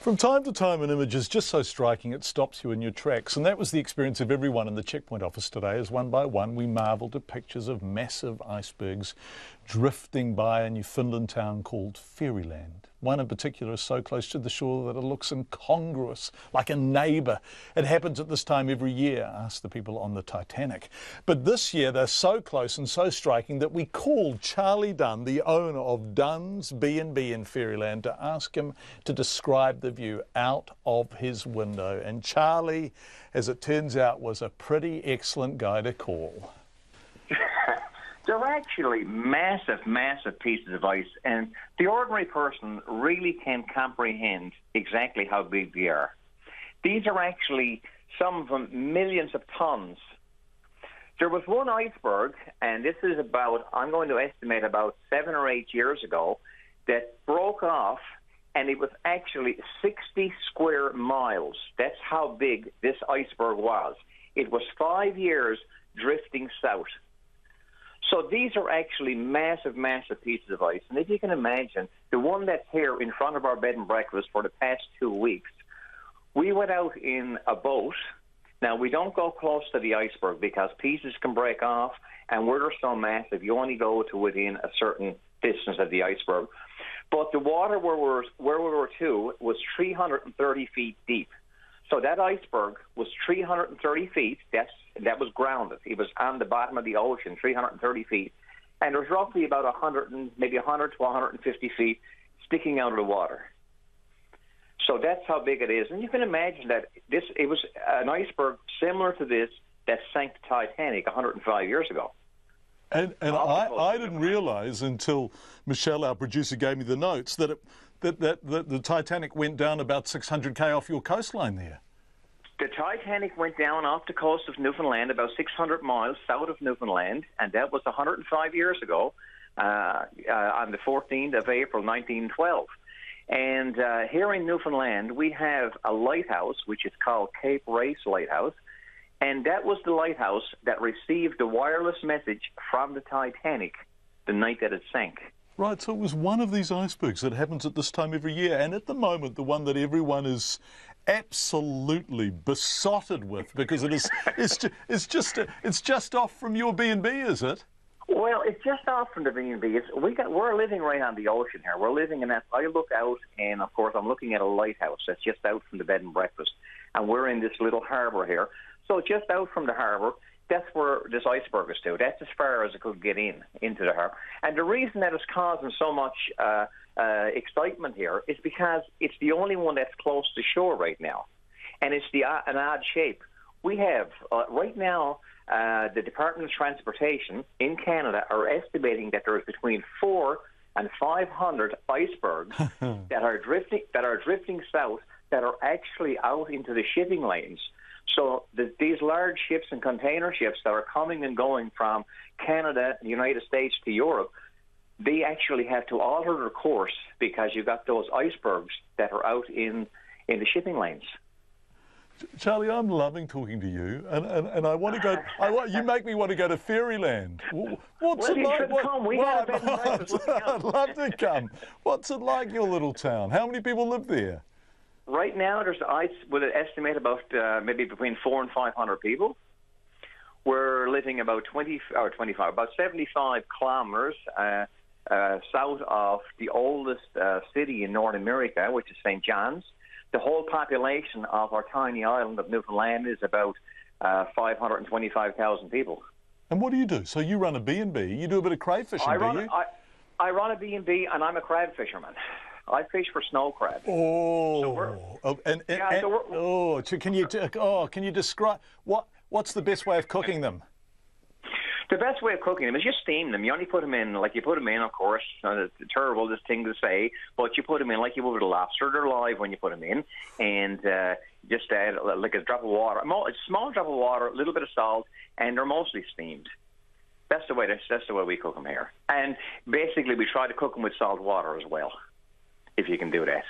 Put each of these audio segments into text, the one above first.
From time to time, an image is just so striking it stops you in your tracks, and that was the experience of everyone in the checkpoint office today as one by one we marvelled at pictures of massive icebergs drifting by a Newfoundland town called Ferryland. One in particular is so close to the shore that it looks incongruous, like a neighbour. It happens at this time every year, asked the people on the Titanic. But this year they're so close and so striking that we called Charlie Dunn, the owner of Dunn's B&B in Ferryland, to ask him to describe the view out of his window. And Charlie, as it turns out, was a pretty excellent guy to call. They're actually massive, massive pieces of ice, and the ordinary person really can't comprehend exactly how big they are. These are actually, some of them, millions of tons. There was one iceberg, and this is about, I'm going to estimate about 7 or 8 years ago, that broke off, and it was actually 60 square miles. That's how big this iceberg was. It was 5 years drifting south. So these are actually massive, massive pieces of ice. And if you can imagine, the one that's here in front of our bed and breakfast for the past 2 weeks, we went out in a boat. Now, we don't go close to the iceberg because pieces can break off, and where they're so massive, you only go to within a certain distance of the iceberg. But the water where we were to was 330 feet deep. So that iceberg was 330 feet. That was grounded. It was on the bottom of the ocean, 330 feet. And there was roughly about 100 to 150 feet sticking out of the water. So that's how big it is. And you can imagine that it was an iceberg similar to this that sank the Titanic 105 years ago. And I didn't realise until Michelle, our producer, gave me the notes that the Titanic went down about 600k off your coastline there. The Titanic went down off the coast of Newfoundland, about 600 miles south of Newfoundland, and that was 105 years ago, on the 14th of April, 1912. And here in Newfoundland, we have a lighthouse, which is called Cape Race Lighthouse, and that was the lighthouse that received the wireless message from the Titanic the night that it sank. Right, so it was one of these icebergs that happens at this time every year, and at the moment the one that everyone is absolutely besotted with because it's just off from your B&B, is it? Well, it's just off from the B&B. We're living right on the ocean here. We're living in that. I look out, and of course I'm looking at a lighthouse that's just out from the bed and breakfast, and we're in this little harbour here. So just out from the harbour, that's where this iceberg is to. That's as far as it could get into the harbour. And the reason that it's causing so much excitement here is because it's the only one that's close to shore right now. And it's an odd shape. We have, right now, the Department of Transportation in Canada are estimating that there is between 400 and 500 icebergs that are drifting south that are actually out into the shipping lanes. So these large ships and container ships that are coming and going from Canada, the United States to Europe, they actually have to alter their course because you've got those icebergs that are out in the shipping lanes. Charlie, I'm loving talking to you, and I want to go. You make me want to go to Ferryland. What's it like? Come. We got a bed and breakfast. I'd love to come. What's it like, your little town? How many people live there? Right now, there's ice with an estimate about maybe between 400 and 500 people. We're living about 75 kilometers south of the oldest city in North America, which is St. John's. The whole population of our tiny island of Newfoundland is about 525,000 people. And what do you do? So you run a B&B. You do a bit of crayfishing, do you? I run a B&B, and I'm a crab fisherman. I fish for snow crab. Can you describe what's the best way of cooking them? The best way of cooking them is just steam them. You only put them in, of course, it's a terrible thing to say, but you put them in like you would with a lobster. They're live when you put them in, and just add like a drop of water, a small drop of water, a little bit of salt, and they're mostly steamed. That's the way we cook them here. And basically, we try to cook them with salt water as well, if you can do that.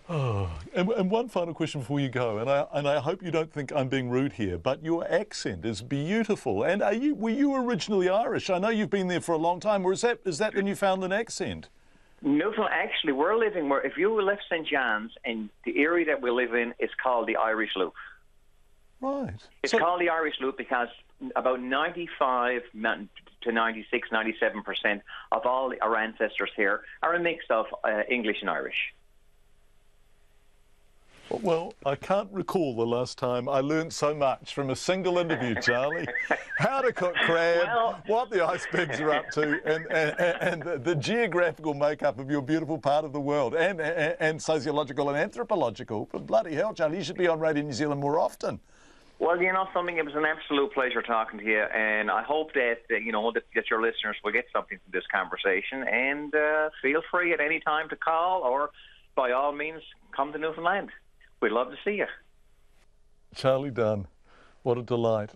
Oh, and one final question before you go, and I hope you don't think I'm being rude here, but your accent is beautiful. And were you originally Irish? I know you've been there for a long time, or is that the Newfoundland accent? Newfoundland, actually, we're living where, if you left St. John's, and the area that we live in is called the Irish Loop. Right. It's called the Irish Loop because about 95 to 96, 97% of all our ancestors here are a mix of English and Irish. Well, I can't recall the last time I learned so much from a single interview, Charlie. How to cook crab, what the icebergs are up to, and the geographical makeup of your beautiful part of the world, and sociological and anthropological. But bloody hell, Charlie, you should be on Radio New Zealand more often. Well, you know something, it was an absolute pleasure talking to you, and I hope that, that your listeners will get something from this conversation, and feel free at any time to call, or by all means, come to Newfoundland. We'd love to see you. Charlie Dunn, what a delight.